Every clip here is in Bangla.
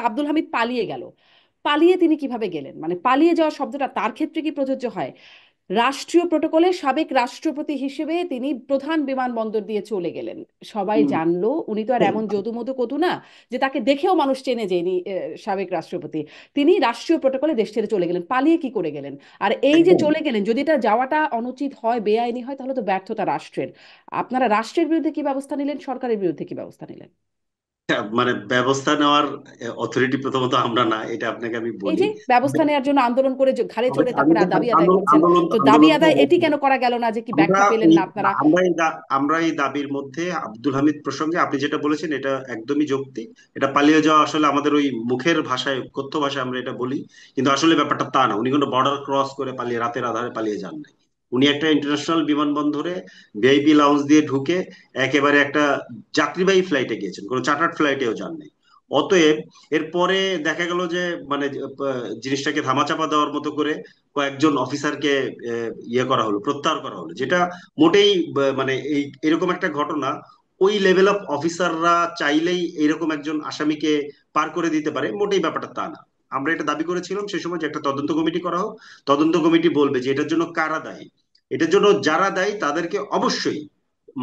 আব্দুল হামিদ পালিয়ে গেল, পালিয়ে তিনি কিভাবে গেলেন, মানে পালিয়ে যাওয়া শব্দটা তার ক্ষেত্রে কি প্রযোজ্য হয়? রাষ্ট্রীয় প্রটোকলে সাবেক রাষ্ট্রপতি হিসেবে তিনি প্রধান বিমানবন্দর দিয়ে চলে গেলেন, সবাই হুম, জানলো। উনি তো আর হুম, এমন যদু মধু কটু না যে তাকে দেখেও মানুষ চেনে যে ইনি সাবেক রাষ্ট্রপতি। তিনি রাষ্ট্রীয় প্রটোকলে দেশ ছেড়ে চলে গেলেন, পালিয়ে কি করে গেলেন? আর এই যে একদম। চলে গেলেন, যদি এটা যাওয়াটা অনুচিত হয়, বেআইনি হয়, তাহলে তো ব্যর্থতা রাষ্ট্রের। আপনারা রাষ্ট্রের বিরুদ্ধে কি ব্যবস্থা নিলেন, সরকারের বিরুদ্ধে কি ব্যবস্থা নিলেন? মানে ব্যবস্থা নেওয়ার অথরিটি প্রথমত আমরা না, এটা আপনাকে আমি এই বলি। যে ব্যবস্থা নেওয়ার জন্য আন্দোলন করে ঘাড়ে তবে চড়ে আমি তারপরে তো দাবি আদায় আন্দোলন করছেন, আন্দোলন তো দাবি আন্দোলন তো আদায় এটি অবশ্যই। কেন করা গেল না যে কি আমরা ব্যাখ্যা পেলেন এই না আপনারা? আমরা এই দাবির মধ্যে আব্দুল হামিদ প্রসঙ্গে আপনি যেটা বলেছেন এটা একদমই যৌক্তিক। এটা পালিয়ে যাওয়া আসলে আমাদের ওই মুখের ভাষায়, কথ্য ভাষায় আমরা এটা বলি, কিন্তু আসলে ব্যাপারটা তা না। উনি কোনো বর্ডার ক্রস করে পালিয়ে, রাতের আধারে পালিয়ে যান নাই। উনি একটা ইন্টারন্যাশনাল বিমানবন্দরে ভিআইপি লাউঞ্জ দিয়ে ঢুকে একেবারে একটা যাত্রীবাহী ফ্লাইটে গিয়েছেন, কোনো চার্টার্ড ফ্লাইটেও যান নাই। অতএব এরপরে দেখা গেল যে মানে জিনিসটাকে ধামাচাপা দেওয়ার মতো করে কয়েকজন অফিসারকে ইয়ে করা হলো, প্রত্যাহার করা হলো, যেটা মোটেই মানে এই এরকম একটা ঘটনা ওই লেভেল অফ অফিসাররা চাইলেই এরকম একজন আসামিকে পার করে দিতে পারে, মোটেই ব্যাপারটা তা না। আমরা এটা দাবি করেছিলাম সে সময় যে একটা তদন্ত কমিটি করা হোক। তদন্ত কমিটি বলবে যে এটার জন্য কারা দায়ী। এটার জন্য যারা দায়ী তাদেরকে অবশ্যই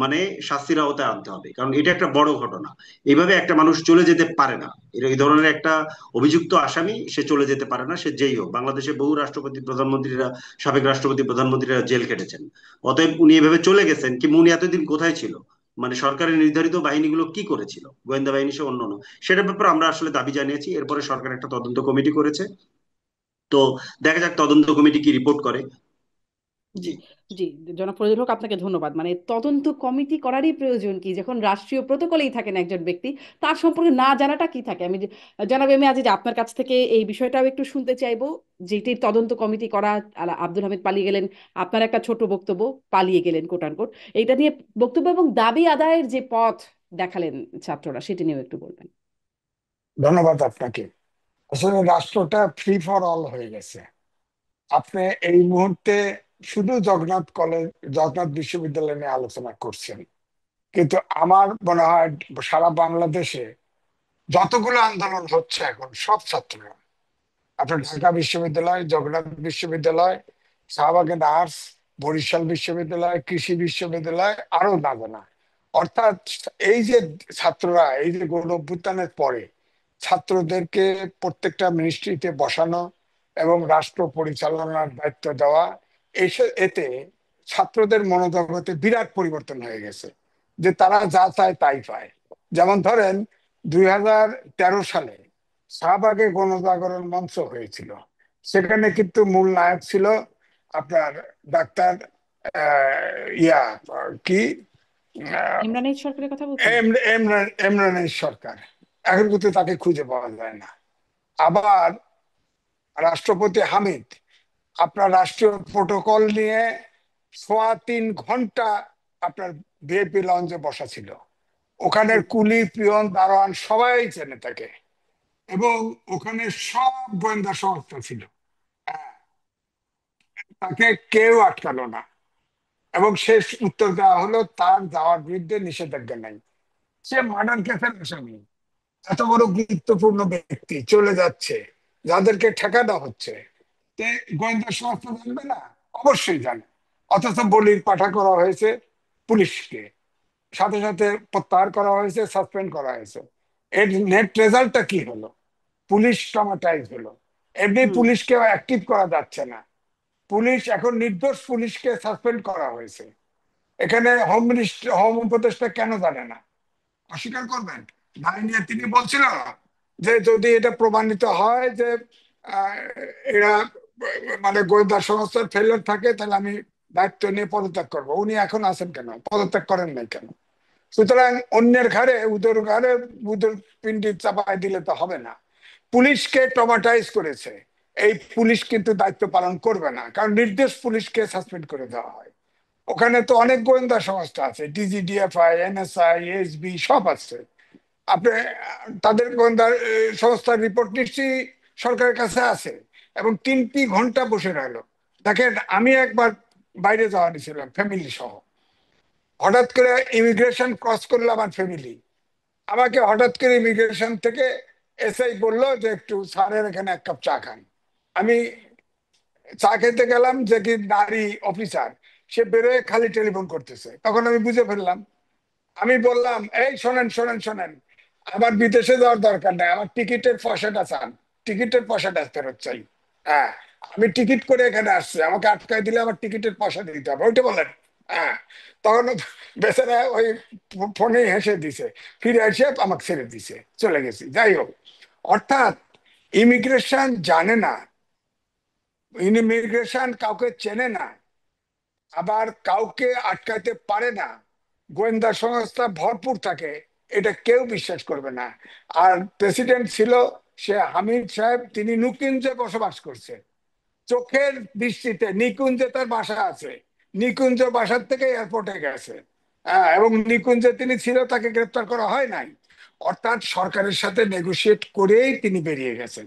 মানে শাস্তির আওতায় আনতে হবে, কারণ এটা একটা বড় ঘটনা। এইভাবে একটা মানুষ চলে যেতে পারে না। এই ধরনের একটা অভিযুক্ত আসামি সে চলে যেতে পারে না, সে যেই হোক। বাংলাদেশে বহু রাষ্ট্রপতি প্রধানমন্ত্রীরা, সাবেক রাষ্ট্রপতি প্রধানমন্ত্রীরা জেল কেটেছেন। অতএব উনি এভাবে চলে গেছেন, কি উনি এতদিন কোথায় ছিল, মানে সরকারের নির্ধারিত বাহিনীগুলো কি করেছিল, গোয়েন্দা বাহিনী সহ অন্যান্য, সেটার ব্যাপারে আমরা আসলে দাবি জানিয়েছি। এরপরে সরকার একটা তদন্ত কমিটি করেছে। তো দেখা যাক তদন্ত কমিটি কি রিপোর্ট করে। জি, জি। জি। জনাব ফজলুল হক, আপনাকে ধন্যবাদ। মানে তদন্ত কমিটি করারই প্রয়োজন কি, যখন রাষ্ট্রীয় প্রটোকলেই থাকেন একজন ব্যক্তি, তার সম্পর্কে না জানাটা কি থাকে? আমি জনাব এম এ আজিজ, আপনার কাছ থেকে এই বিষয়টাও একটু শুনতে চাইবো। যেটির তদন্ত কমিটি করা, আব্দুল হামিদ পালিয়ে গেলেন, আপনার একটা ছোট বক্তব্য, পালিয়ে গেলেন কোটানকোট, এইটা নিয়ে বক্তব্য এবং দাবি আদায়ের যে পথ দেখালেন ছাত্ররা, সেটি নিয়েও একটু বলবেন। ধন্যবাদ আপনাকে। আসলে রাষ্ট্রটা ফ্রি ফর অল হয়ে গেছে। আপনি এই মুহূর্তে শুধু জগন্নাথ কলেজ, জগন্নাথ বিশ্ববিদ্যালয় নিয়ে আলোচনা করছেন, কিন্তু আমার মনে হয় সারা বাংলাদেশে যতগুলো আন্দোলন হচ্ছে এখন সব ছাত্ররা, আপনার ঢাকা বিশ্ববিদ্যালয়, জগন্নাথ বিশ্ববিদ্যালয়, শাহবাগের আর্টস, বরিশাল বিশ্ববিদ্যালয়, কৃষি বিশ্ববিদ্যালয়, আরো না জানা, অর্থাৎ এই যে ছাত্ররা, এই যে গণ অভ্যুত্থানের পরে ছাত্রদেরকে প্রত্যেকটা মিনিস্ট্রিতে বসানো এবং রাষ্ট্র পরিচালনার দায়িত্ব দেওয়া, এতে ছাত্রদের মনোজগতে বিরাট পরিবর্তন হয়ে গেছে, যে তারা যা চায় তাই পায়। যেমন ধরেন 2013 সালে শাহবাগে গণজাগরণ মঞ্চ হয়েছিল, সেখানে কিন্তু মূল নায়ক ছিল আপনার ডাক্তার ইয়া কি ইমরান এইচ সরকারের কথা বলছেন? এমরানের সরকার। এখন কিন্তু তাকে খুঁজে পাওয়া যায় না। আবার রাষ্ট্রপতি হামিদ আপনার রাষ্ট্রীয় প্রোটোকল নিয়ে 3.25 ঘন্টা আপনার ভিআইপি লঞ্চে বসা ছিল। ওখানের হুম, কুলি, পিয়ন, দারোয়ান সবাই চেনে তাকে, এবং ওখানে সব গোয়েন্দা সংস্থা ছিল। হ্যাঁ, তাকে কেউ আটকালো না, এবং শেষ উত্তর দেওয়া হলো তার যাওয়ার বিরুদ্ধে নিষেধাজ্ঞা নাই। সে মার্ডার কেসের আসামি, এত বড় গুরুত্বপূর্ণ ব্যক্তি চলে যাচ্ছে, যাদেরকে ঠেকানো হচ্ছে, তে গোয়েন্দা সংস্থা জানবে না? অবশ্যই জানে। অথচ বলির পাঠা করা হয়েছে পুলিশকে, সাথে সাথে প্রত্যাহার করা হয়েছে, সাসপেন্ড করা হয়েছে। এর নেট রেজাল্টটা কি হলো? পুলিশ ট্রমাটাইজ হলো। এমনি হুম, পুলিশকে অ্যাক্টিভ করা যাচ্ছে না। পুলিশ এখন নির্দোষ পুলিশকে সাসপেন্ড করা হয়েছে। এখানে হোম মিনিস্টার, হোম উপদেষ্টা কেন জানে না? অস্বীকার করবেন? নাই নিয়ে তিনি বলছিল যে যদি এটা প্রমাণিত হয় যে আহ, এরা মানে গোয়েন্দা সংস্থার ফেলিওর থাকে, তাহলে আমি দায়িত্ব নিয়ে পদত্যাগ করবো। উনি এখন আছেন কেন, পদত্যাগ করেন নাই কেন? সুতরাং অন্যের ঘাড়ে, উদর ঘাড়ে উদর পিণ্ডি চাপায় দিলে তো হবে না। পুলিশকে ট্রমাটাইজ করেছে, এই পুলিশ কিন্তু দায়িত্ব পালন করবে না, কারণ নির্দেশ পুলিশকে সাসপেন্ড করে দেওয়া হয়। ওখানে তো অনেক গোয়েন্দা সংস্থা আছে, ডিজিডিএফআই, এনএসআই, এসবি সব আছে। আপনি তাদের গোয়েন্দা সংস্থার রিপোর্ট নিশ্চয়ই সরকারের কাছে আছে, এবং 3টি ঘন্টা বসে রইল। দেখেন, আমি একবার বাইরে যাওয়া নিয়েছিলাম ফ্যামিলি সহ, হঠাৎ করে ইমিগ্রেশন ক্রস করলো আমার ফ্যামিলি, আমাকে হঠাৎ করে ইমিগ্রেশন থেকে এসআই বললো যে একটু স্যারের এখানে এক কাপ চা খান। আমি চা খেতে গেলাম, যে কি নারী অফিসার, সে বেরোয় খালি টেলিফোন করতেছে। তখন আমি বুঝে ফেললাম। আমি বললাম, এই শোনেন শোনেন শোনেন, আমার বিদেশে যাওয়ার দরকার নাই, আমার টিকিটের পয়সাটা চান, টিকিটের পয়সাটা ফেরত চাই। হ্যাঁ, আমি টিকিট করে এখানে আসছি, আমাকে আটকায় দিলে আমার টিকিটের পয়সা দিতে হবে, ওইটা বলেন। হ্যাঁ, তখন বেচারা ওই ফোনে হেসে দিছে, ফিরে এসে আমাকে ছেড়ে দিছে, চলে গেছি। যাই হোক, অর্থাৎ ইমিগ্রেশন জানে না, ইমিগ্রেশন কাউকে চেনে না, আবার কাউকে আটকাতে পারে না, গোয়েন্দা সংস্থা ভরপুর থাকে, এটা কেউ বিশ্বাস করবে না। আর প্রেসিডেন্ট ছিল সে হামিদ সাহেব, তিনি নিকুঞ্জে বসবাস করছে, চোখের দৃষ্টিতে নিকুঞ্জে তার বাসা আছে, নিকুঞ্জ বাসার থেকে এয়ারপোর্টে গেছে। হ্যাঁ, এবং নিকুঞ্জে তিনি ছিল, তাকে গ্রেপ্তার করা হয় নাই। অর্থাৎ সরকারের সাথে নেগোশিয়েট করেই তিনি বেরিয়ে গেছেন।